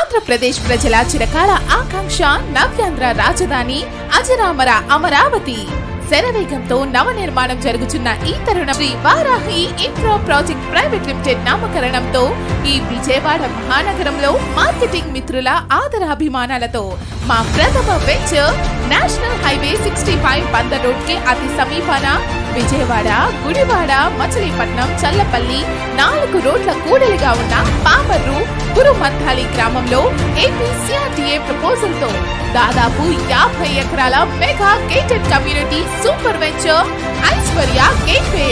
ఆంధ్రప్రదేశ్ ప్రజల చిరకాల ఆకాంక్ష నవ్యాంధ్ర రాజధాని అజరామర అమరావతి శరవేగంతో నవ నిర్మాణం జరుగుతున్న ఈ తరుణం Sri Varahi infra project private limited నామకరణంతో ఈ విజయవాడ మహానగరంలో మార్కెటింగ్ మిత్రుల ఆదరాభిమానాలతో మా ప్రథమ venture national highway 65 Bandar road కి అతి సమీపాన విజయవాడ, గుడివాడ, మచిలీపట్నం, చల్లపల్లి 4 రోడ్ల కూడలిగా ఉన్న పామర్రు గురుమంతాలి గ్రామంలో ఏపీ సిఆర్టీఏ ప్రపోజల్ తో దాదాపు 50 ఎకరాల mega gated community super venture Aishwarya gateway